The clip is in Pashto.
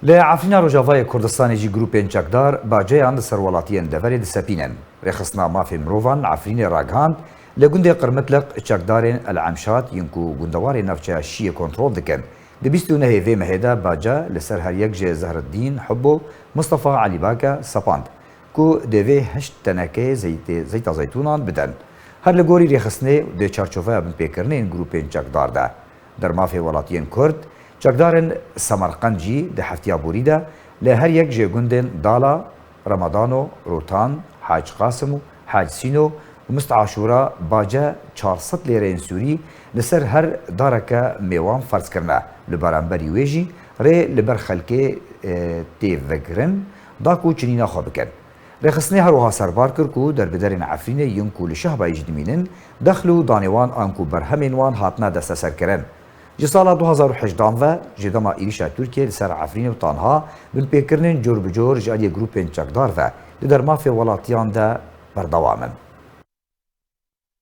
لعفرينا روجافای کردستانی جی گروپین چکدار با جیان سروالاتیان دفری دسپینن رخصنا مافی مروفان عفرین راگهاند لگوند قرمتلق چکدارین العمشات ینکو گوندوار نفچه شیه کنترول دکن لبیستو نهیوی مهدا باجا لسر هر یک جه زهر الدین حبو مصطفى علی باکا سپاند کو دوی هشت تنکه زیتا زیتونان بدن هر لگوری رخصنه ده چارچوفه بن پیکرنه این گروپین چکدار ده در مافی ولاتیان کرد چکدارن سمرقندجی ده هفتیا بوریده لهر یک جگوندن دالا رمضانو روتان حاج قاسم و حاج سینو و مست عاشورا باجه 400 لیره سوری لسر هر دارکه میوان فرض کرنه لبرانبری ویجی ری لبر خلکه تیوگرن داکو چنینا خواه بکن رخصنه هروها سربار کر کو در بدرین عفرین ینکو لشهبه اجدمینن دخلو دانوان آنکو برهمین وان هاتنا دست سر کرن جسال 2018 و جدما ایریشا ترکیه لسر عفرین و تانها بن پیکرنن جور بجور جالی گروپین چکدار و در مافی ولاتیان ده بردوامن